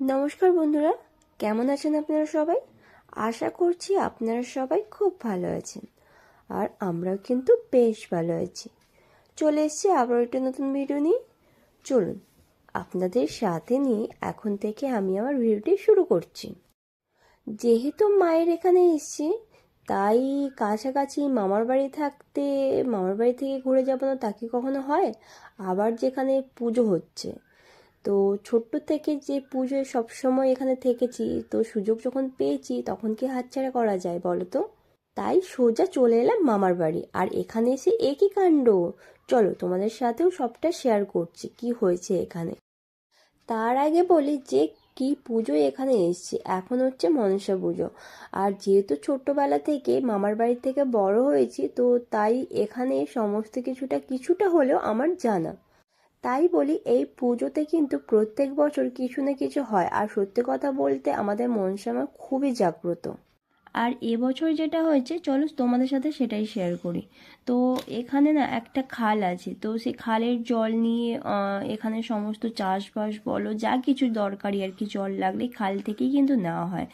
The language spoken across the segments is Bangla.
নমস্কার বন্ধুরা, কেমন আছেন আপনারা সবাই? আশা করছি আপনারা সবাই খুব ভালো আছেন। আর আমরাও কিন্তু বেশ ভালো আছি। চলে এসেছি আবার একটা নতুন ভিডিও নিয়ে। চলুন আপনাদের সাথে নিয়ে এখন থেকে আমি আমার ভিডিওটি শুরু করছি। যেহেতু মায়ের এখানে এসেছি, তাই কাছাকাছি মামার বাড়ি থাকতে মামার বাড়ি থেকে ঘুরে যাবো না তা কি কখনো হয়? আবার যেখানে পুজো হচ্ছে, তো ছোট্ট থেকে যে পুজোয় সবসময় এখানে থেকেছি, তো সুযোগ যখন পেয়েছি তখন কি হাতছাড়া করা যায় বলো তো? তাই সোজা চলে এলাম মামার বাড়ি। আর এখানে এসে একই কাণ্ড, চলো তোমাদের সাথেও সবটা শেয়ার করছি কি হয়েছে এখানে। তার আগে বলি যে কি পুজো এখানে এসেছি, এখন হচ্ছে মনসা পুজো। আর যেহেতু ছোট্টবেলা থেকে মামার বাড়ি থেকে বড় হয়েছি, তো তাই এখানে সমস্ত কিছুটা কিছুটা হলেও আমার জানা। তাই বলি এই পুজোতে কিন্তু প্রত্যেক বছর কিছু না কিছু হয়। আর সত্যি কথা বলতে আমাদের মনসামা খুবই জাগ্রত। আর এবছর যেটা হয়েছে চলো তোমাদের সাথে সেটাই শেয়ার করি। তো এখানে না একটা খাল আছে, তো সেই খালের জল নিয়ে এখানে সমস্ত চাষবাস বলো যা কিছু দরকারি আর কি জল লাগলে খাল থেকেই কিন্তু নেওয়া হয়।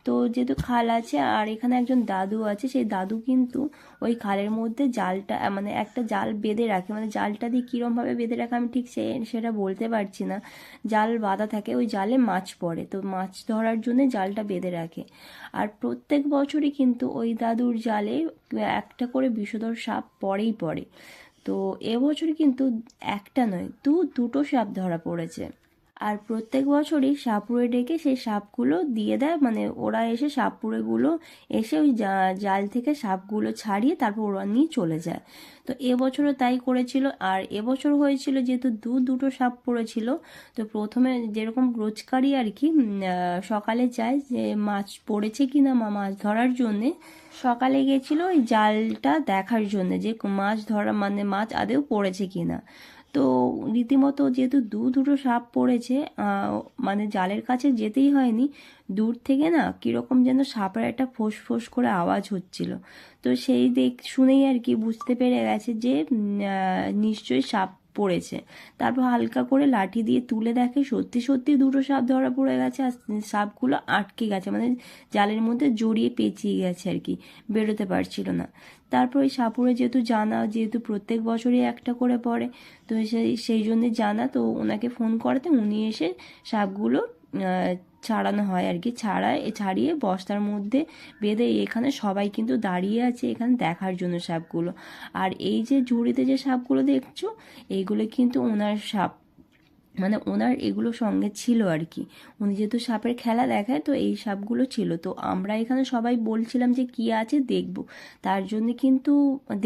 তো যেহেতু খাল আছে আর এখানে একজন দাদু আছে, সেই দাদু কিন্তু ওই খালের মধ্যে জালটা মানে একটা জাল বেঁধে রাখে, মানে জালটা দিয়ে কীরমভাবে বেঁধে রাখে আমি ঠিক সেটা বলতে পারছি না। জাল বাঁধা থাকে, ওই জালে মাছ পড়ে, তো মাছ ধরার জন্য জালটা বেঁধে রাখে। আর প্রত্যেক বছরই কিন্তু ওই দাদুর জালে একটা করে বিষধর সাপ পড়েই পড়ে। তো এবছর কিন্তু একটা নয় দুটো সাপ ধরা পড়েছে। আর প্রত্যেক বছরই সাপুড়ে ডেকে সেই সাপগুলো দিয়ে দেয়, মানে ওরা এসে সাপুড়েগুলো এসে ওই জাল থেকে সাপগুলো ছাড়িয়ে তারপর ওরা নিয়ে চলে যায়। তো এবছরও তাই করেছিল। আর এবছর হয়েছিল যেহেতু দুটো সাপ পড়েছিল, তো প্রথমে যেরকম রোজকারই আর কি সকালে যায় যে মাছ পড়েছে কিনা মাছ ধরার জন্যে, সকালে গেছিল ওই জালটা দেখার জন্য যে মাছ ধরা মানে মাছ আদেও পড়েছে কিনা। তো রীতিমতো যেহেতু দুটো সাপ পড়েছে, মানে জালের কাছে যেতেই হয়নি, দূর থেকে না কীরকম যেন সাপের একটা ফোঁস ফোঁস করে আওয়াজ হচ্ছিল। তো সেই শুনেই আর কি বুঝতে পেরে গেছে যে নিশ্চয়ই সাপ পড়েছে। তারপর হালকা করে লাঠি দিয়ে তুলে দেখে সত্যি সত্যি দুটো সাপ ধরা পড়ে গেছে। আর সাপগুলো আটকে গেছে, মানে জালের মধ্যে জড়িয়ে পেঁচিয়ে গেছে আর কি, বেরোতে পারছিল না। তারপর ওই সাপুরে যেহেতু প্রত্যেক বছরই একটা করে পড়ে, তো সেই জন্যে জানা, তো ওনাকে ফোন করাতে উনি এসে সাপগুলো ছাড়ানো হয় আর কি, ছাড়িয়ে বস্তার মধ্যে বেঁধে এখানে সবাই কিন্তু দাঁড়িয়ে আছে এখানে দেখার জন্য সাপগুলো। আর এই যে ঝুড়িতে যে সাপগুলো দেখছো, এইগুলো কিন্তু ওনার সাপ, মানে ওনার এগুলো সঙ্গে ছিল আর কি। উনি যেহেতু সাপের খেলা দেখায়, তো এই সাপগুলো ছিল। তো আমরা এখানে সবাই বলছিলাম যে কি আছে দেখব, তার জন্য কিন্তু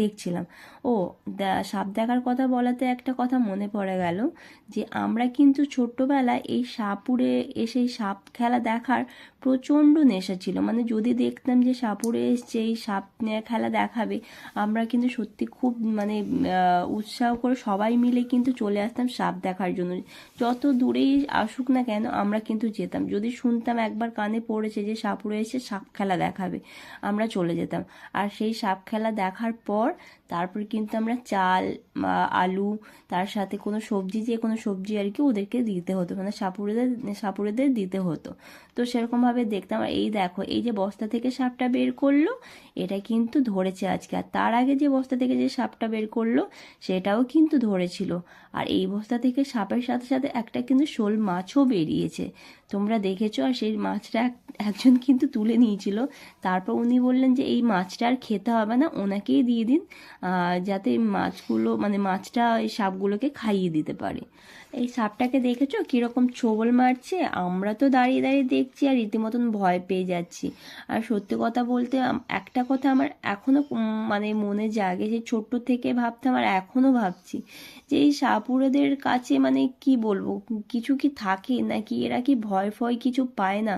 দেখছিলাম। ও সাপ দেখার কথা বলাতে একটা কথা মনে পড়ে গেল, যে আমরা কিন্তু ছোট্টবেলায় এই সাপুরে এসে সাপ খেলা দেখার প্রচণ্ড নেশা ছিল। মানে যদি দেখতাম যে সাপুরে এসছে এই সাপ খেলা দেখাবে, আমরা কিন্তু সত্যি খুব মানে উৎসাহ করে সবাই মিলে কিন্তু চলে আসতাম সাপ দেখার জন্য। যত দূরেই আসুক না কেন আমরা কিন্তু যেতাম। যদি শুনতাম একবার কানে পড়েছে যে সাপুরে এসে সাপ খেলা দেখাবে, আমরা চলে যেতাম। আর সেই সাপ খেলা দেখার পর তারপর কিন্তু আমরা চাল আলু তার সাথে কোনো সবজি, যে কোনো সবজি আর কি ওদেরকে দিতে হতো, মানে সাপুরেদের দিতে হতো। তো সেরকমভাবে দেখতাম। আর এই দেখো এই যে বস্তা থেকে সাপটা বের করলো, এটা কিন্তু ধরেছে আজকে। আর তার আগে যে বস্তা থেকে যে সাপটা বের করলো সেটাও কিন্তু ধরেছিল। আর এই বস্তা থেকে সাপের সাথে সাথে একটা কিন্তু শোল মাছও বেরিয়েছে, তোমরা দেখেছো। আর সেই মাছটা একজন কিন্তু তুলে নিয়েছিল। তারপর উনি বললেন যে এই মাছটা আর খেতে হবে না, ওনাকেই দিয়ে দিন, যাতে মাছগুলো মানে মাছটা এই সাপগুলোকে খাইয়ে দিতে পারে। এই সাপটাকে দেখেছো কিরকম ছোবল মারছে, আমরা তো দাঁড়িয়ে দাঁড়িয়ে দেখছি আর রীতিমতন ভয় পেয়ে যাচ্ছি। আর সত্যি কথা বলতে একটা কথা আমার এখনো মানে মনে জাগে, যে ছোট্ট থেকে ভাবতাম আর এখনো ভাবছি যে এই সাপুড়েদের কাছে মানে কি বলবো, কিছু কি থাকে নাকি, এরা কি ভয় ফয় কিছু পায় না?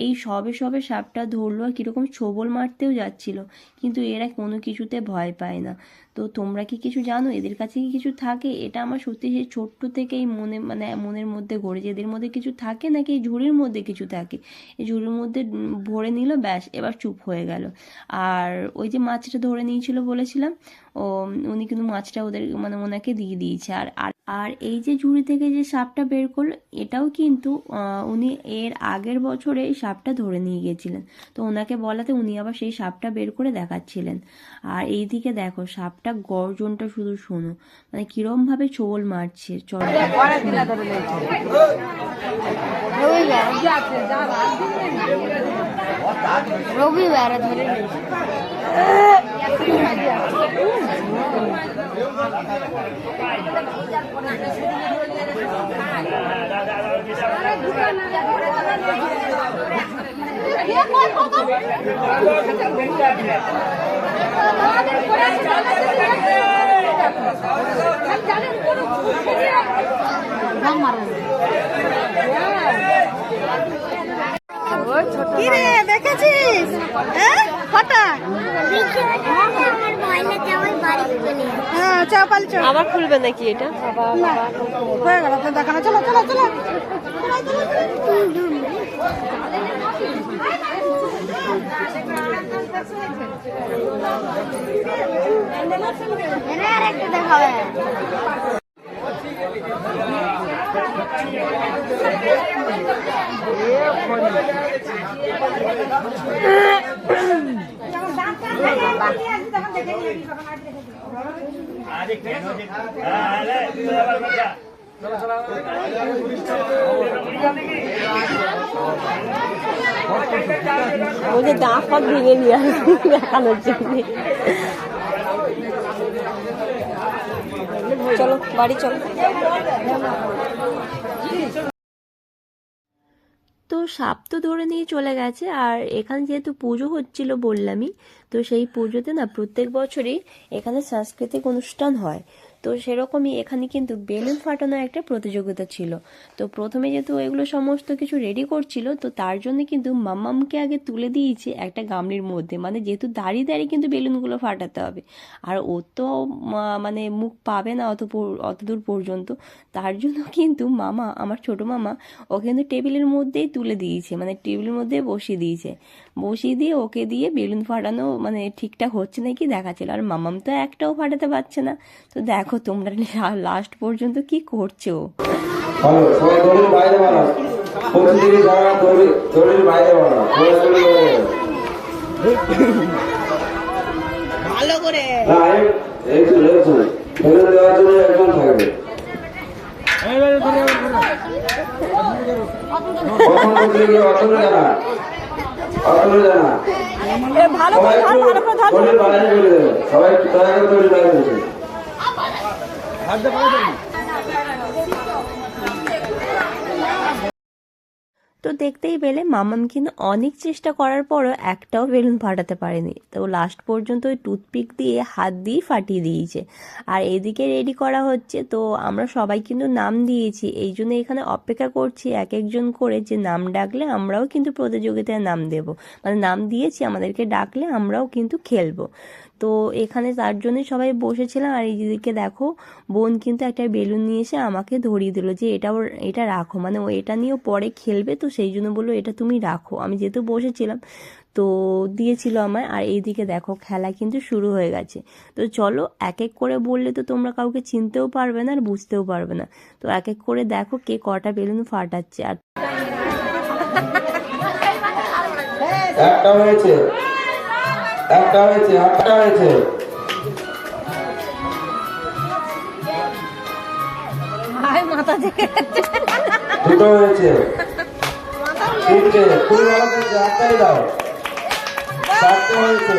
এই সবে সবে সাপটা ধরলো আর কিরকম ছোবল মারতেও যাচ্ছিল, কিন্তু এরা কোনো কিছুতে ভয় পায় না। তো তোমরা কি কিছু জানো এদের কাছে কি কিছু থাকে? এটা আমার সত্যি সেই ছোট্ট থেকেই মানে মনের মধ্যে গড়ে, যে এদের মধ্যে কিছু থাকে নাকি এই ঝুড়ির মধ্যে কিছু থাকে। এই ঝুড়ির মধ্যে ভরে নিল, ব্যাস এবার চুপ হয়ে গেল। আর ওই যে মাছটা ধরে নিয়েছিল বলেছিলাম, ও উনি কিন্তু মাছটা ওদের মানে ওনাকে দিয়ে দিয়েছে। আর আর এই যে ঝুড়ি থেকে যে সাপটা বের করলো এটাও কিন্তু উনি এর আগের বছরে এই সাপটা ধরে নিয়ে গিয়েছিলেন, তো ওনাকে বলাতে উনি আবার সেই সাপটা বের করে দেখাচ্ছিলেন। আর এইদিকে দেখো সাপটা গর্জনটা শুধু শোনো, মানে কিরম ভাবে ছোবল মারছে। চলো রবিবার ধরে দেখেছিস আবার খুলবে নাকি এটা? হয়ে গেল তো দেখানো। চলো চলো চলো আরেকটা দেখাবে। ওদের দাঁত ফাঁক ভেঙে নিয়ে দেখানোর জন্য। চলো বাড়ি চলো। তো সাপ তো ধরে নিয়ে চলে গেছে, আর এখানে যেহেতু পুজো হচ্ছিল বললামই, তো সেই পুজোতে না প্রত্যেক বছরই এখানে সাংস্কৃতিক অনুষ্ঠান হয়। তো সেরকমই এখানে কিন্তু বেলুন ফাটানোর একটা প্রতিযোগিতা ছিল। তো প্রথমে যেহেতু এগুলো সমস্ত কিছু রেডি করছিল, তো তার জন্য কিন্তু মাম্মামকে আগে তুলে দিয়েছে একটা গামলির মধ্যে, মানে যেহেতু দাঁড়িয়ে দাঁড়িয়ে কিন্তু বেলুনগুলো ফাটাতে হবে, আর ও তো মানে মুখ পাবে না অত দূর পর্যন্ত। তার জন্য কিন্তু মামা, আমার ছোট মামা, ও কিন্তু টেবিলের মধ্যেই তুলে দিয়েছে, মানে টেবিলের মধ্যে বসিয়ে দিয়ে ওকে দিয়ে বেলুন ফাটানো মানে ঠিকঠাক হচ্ছে নাকি দেখাচ্ছিল। আর মামাম তো একটাও ফাটাতে পারছে না। তো দেখো তোমরা লাস্ট পর্যন্ত কি করছো। ভালো করে তো দেখতেই পেলে মামাম কিন্তু অনেক চেষ্টা করার পরও একটাও বেলুন ফাটাতে পারেনি। তো লাস্ট পর্যন্ত ওই টুথপিক দিয়ে হাত দিয়ে ফাটিয়ে দিয়েছে। আর এদিকে রেডি করা হচ্ছে, তো আমরা সবাই কিন্তু নাম দিয়েছি, এই জন্য এখানে অপেক্ষা করছি এক একজন করে যে নাম ডাকলে আমরাও কিন্তু প্রতিযোগিতায় নাম দেব, মানে নাম দিয়েছি, আমাদেরকে ডাকলে আমরাও কিন্তু খেলবো। তো এখানে তার জন্যই সবাই বসেছিলাম। আর এইদিকে দেখো বোন কিন্তু একটা বেলুন নিয়ে এসে আমাকে ধরিয়ে দিল যে এটা রাখো, মানে ও এটা নিয়েও পরে খেলবে, তো সেই জন্য বললো এটা তুমি রাখো। আমি যেহেতু বসেছিলাম তো দিয়েছিল আমায়। আর এইদিকে দেখো খেলা কিন্তু শুরু হয়ে গেছে। তো চলো এক এক করে বললে তো তোমরা কাউকে চিনতেও পারবে না আর বুঝতেও পারবে না। তো এক এক করে দেখো কে কটা বেলুন ফাটাচ্ছে। আর একটা হয়েছে, একটা হয়েছে, একটা হয়েছে, দুটো হয়েছে, তিনটে, কুড়ি ভালো হয়েছে, একটাই দাও, চারটে হয়েছে,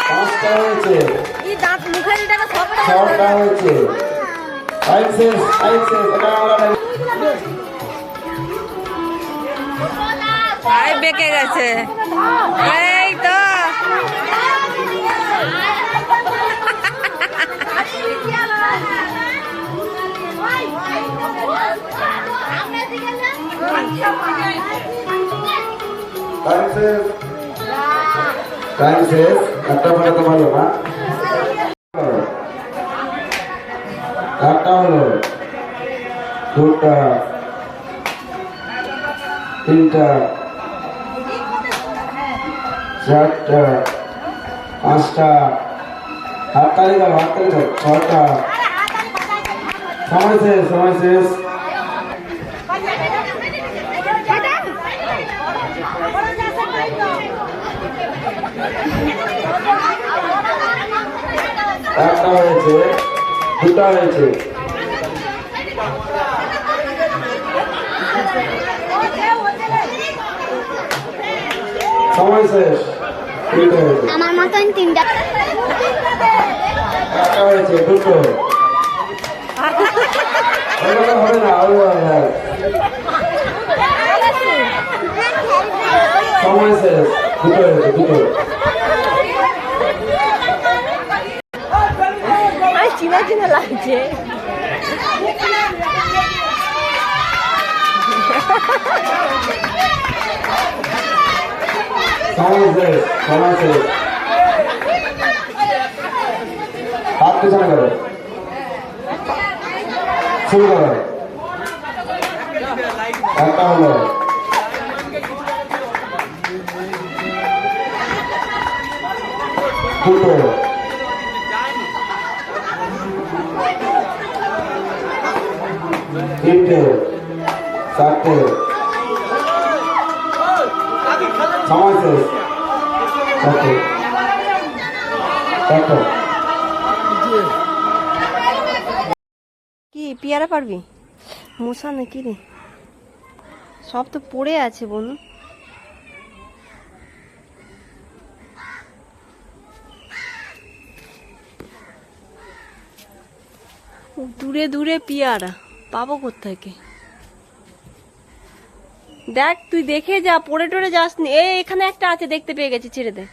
পাঁচটা হয়েছে, ছটা হয়েছে, ফাইভ শেষ, এটা আমরা বেঁকে গেছে। এই তো টাইম শেষ, একটা ফাটাতে পারলো না, একটা হলো, দুটা, তিনটা, চারটা, পাঁচটা, হাততালি দাও, ছটা, সময় শেষ, সময় শেষ। একটা হয়েছে, দুটা হয়েছে। সময় শেষ, তিনটে হয়েছে। আমার মতন তিনটা একটা হয়েছে, দুটো। ওইভাবে হবে না, ওইভাবে হবে। সময় শেষ, দুটো হয়েছে, দুটো। চিনা চিনা লাগছে। সময় শেষ, সময় শেষ। হাত পিছনে করো, শুরু করো। একটা হলো, দুটো, তিনটে, চারটে। সময় শেষ, চারটে, চারটে। কি পেয়ারা পারবি? মশা নাকি রে? সব তো পড়ে আছে বলুন। দূরে দূরে পেয়ারা পাবো কোত্থেকে? দেখ তুই দেখে যা, পড়ে টড়ে যাসনি। এখানে একটা আছে, দেখতে পেয়ে গেছি, ছেড়ে দে।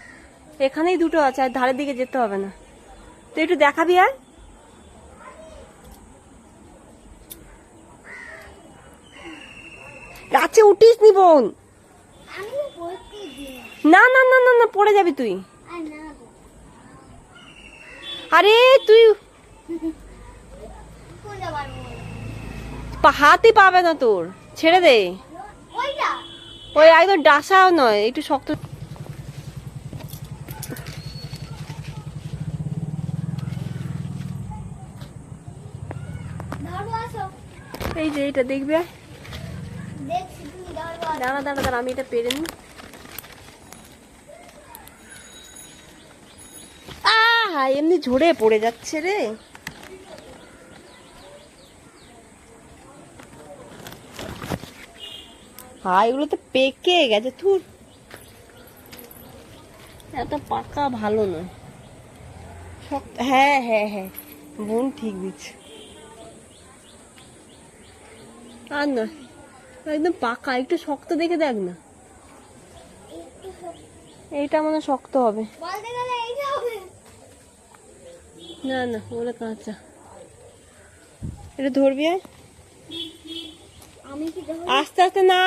এখানেই দুটো আছে, আর ধারের দিকে যেতে হবে না। তুই একটু দেখাবি আর। গাছে উঠিস নি বোন। না না না না না, পড়ে যাবি তুই। আরে তুই হাতই পাবে না তোর, ছেড়ে দে। ওই একদম ডাসাও নয়, একটু শক্ত। এই যে এটা দেখবে। দাঁড়া দাঁড়া দাঁড়া, আমি এটা পেরে নি। আহা, এমনি ঝরে পড়ে যাচ্ছে রে। হ্যাঁ, এগুলো তো পেকে গেছে। থুর, এত পাকা ভালো নয়। হ্যাঁ হ্যাঁ হ্যাঁ, বোন ঠিক দিচ্ছে। আর নয়, একদম পাকা। একটু শক্ত দেখে দেখ না। এইটা মানে শক্ত হবে। না না, ওগুলো কাঁচা। এটা ধরবি আস্তে আস্তে, না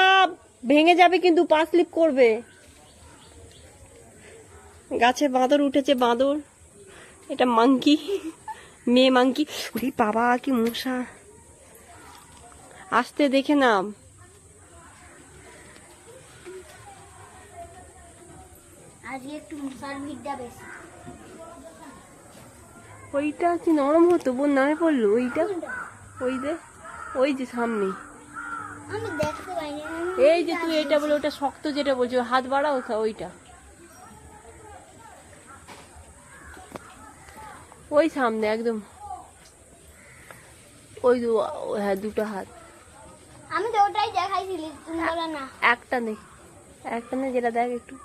ভেঙে যাবে কিন্তু, পা স্লিপ করবে। গাছে বাঁদর উঠেছে, বাঁদর। এটা মাংকি, মেয়ে মাংকি। ওরে বাবা, কি মশা! আস্তে দেখে নাম। আজকে একটু মশার ভিড়টা বেশি। ওইটা কি নরম হতো, বোন নামে পড়লো ওইটা। ওই দে, ওই যে সামনে। আমি দেখতে পাইনি। এই যে তুই এটা বলে, ওটা শক্ত যেটা বলছো, হাত বাড়াও ওইটা। ওই সামনে একদম, ওই হ্যাঁ, দুটো হাত। আমি তো ওটাই দেখাইছিলি, তুমি বলো না। একটা নেই, একটা নেই, যেটা দেখ একটু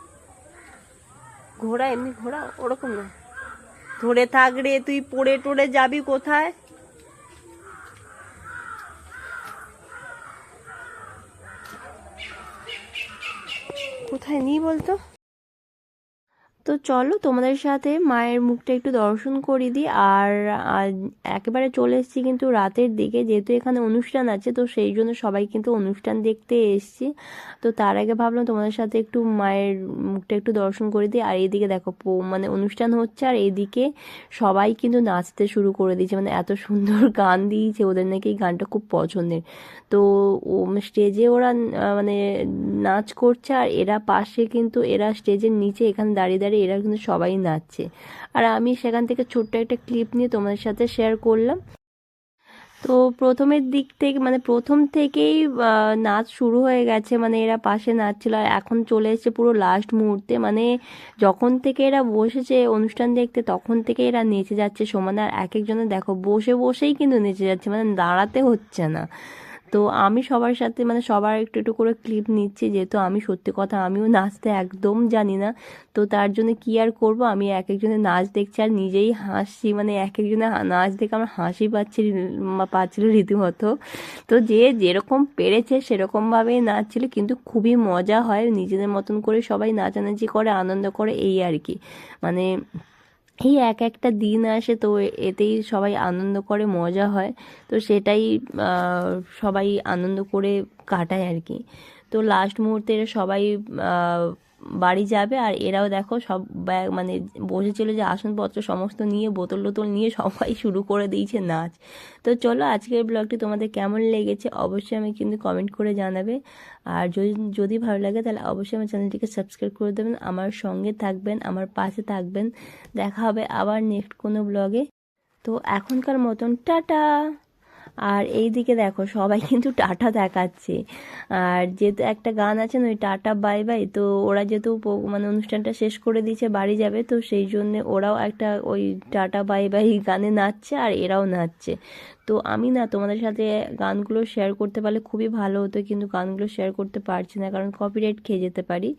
ঘোড়া, এমনি ঘোড়া ওরকম না। ধরে থাক রে, তুই পড়ে টড়ে যাবি কোথায়? কোথায় নি বলতো? তো চলো তোমাদের সাথে মায়ের মুখটা একটু দর্শন করিয়ে দিই। আর একেবারে চলে এসেছি কিন্তু রাতের দিকে, যেহেতু এখানে অনুষ্ঠান আছে, তো সেই জন্য সবাই কিন্তু অনুষ্ঠান দেখতে এসেছি। তো তার আগে ভাবলাম তোমাদের সাথে একটু মায়ের মুখটা একটু দর্শন করে দিই। আর এইদিকে দেখো, মানে অনুষ্ঠান হচ্ছে, আর এইদিকে সবাই কিন্তু নাচতে শুরু করে দিয়েছে। মানে এত সুন্দর গান দিয়েছে, ওদের নাকি এই গানটা খুব পছন্দের। তো স্টেজে ওরা মানে নাচ করছে, আর এরা পাশে কিন্তু, এরা স্টেজের নিচে এখানে দাঁড়িয়ে দাঁড়িয়ে এরা কিন্তু সবাই নাচছে। আর আমি সেখান থেকে ছোট্ট একটা ক্লিপ নিয়ে তোমাদের সাথে শেয়ার করলাম। তো তো প্রথমের দিক থেকে মানে প্রথম থেকেই নাচ শুরু হয়ে গেছে, মানে এরা পাশে নাচছিল আর এখন চলে এসেছে পুরো লাস্ট মুহূর্তে, মানে যখন থেকে এরা বসেছে অনুষ্ঠান দেখতে তখন থেকে এরা নেচে যাচ্ছে সমানে। আর এক একজনের দেখো বসে বসেই কিন্তু নেচে যাচ্ছে, মানে দাঁড়াতে হচ্ছে না। তো আমি সবার সাথে মানে সবার একটু একটু করে ক্লিপ নিচ্ছি, যেহেতু আমি সত্যি কথা আমিও নাচতে একদম জানি না। তো তার জন্য কি আর করব, আমি এক একজনের নাচ দেখছি আর নিজেই হাসছি, মানে এক একজনের নাচ দেখে আমার হাসি পাচ্ছিল রীতিমতো। তো যে যেরকম পেরেছে সেরকমভাবেই নাচছিল, কিন্তু খুবই মজা হয়, নিজেদের মতন করে সবাই নাচানাচি করে আনন্দ করে, এই আর কি। মানে এই এক একটা দিন আসে, তো এতেই সবাই আনন্দ করে মজা হয়, তো সেটাই সবাই আনন্দ করে কাটায় আর কি। তো লাস্ট মুহূর্তে এরা সবাই আহ, বাড়ি যাবে, আর এরাও দেখো সব মানে বসেছিল যে আসনপত্র সমস্ত নিয়ে বোতল টোতল নিয়ে সবাই শুরু করে দিয়েছে নাচ। তো চলো আজকের ব্লগটি তোমাদের কেমন লেগেছে অবশ্যই আমি কিন্তু কমেন্ট করে জানাবে। আর যদি যদি ভালো লাগে তাহলে অবশ্যই আমার চ্যানেলটিকে সাবস্ক্রাইব করে দেবেন, আমার সঙ্গে থাকবেন, আমার পাশে থাকবেন। দেখা হবে আবার নেক্সট কোনো ব্লগে। তো এখনকার মতন টাটা। আর এই দিকে দেখো সবাই কিন্তু টাটা দেখাচ্ছে, আর যেহেতু একটা গান আছে না ওই টাটা বাই বাই, তো ওরা যেহেতু মানে অনুষ্ঠানটা শেষ করে দিয়েছে বাড়ি যাবে, তো সেই জন্য ওরাও একটা ওই টাটা বাই বাই গানে নাচছে আর এরাও নাচছে। তো আমি না তোমাদের সাথে গানগুলো শেয়ার করতে পারলে খুবই ভালো হতো, কিন্তু গানগুলো শেয়ার করতে পারছি না কারণ কপিরাইট খেয়ে যেতে পারি।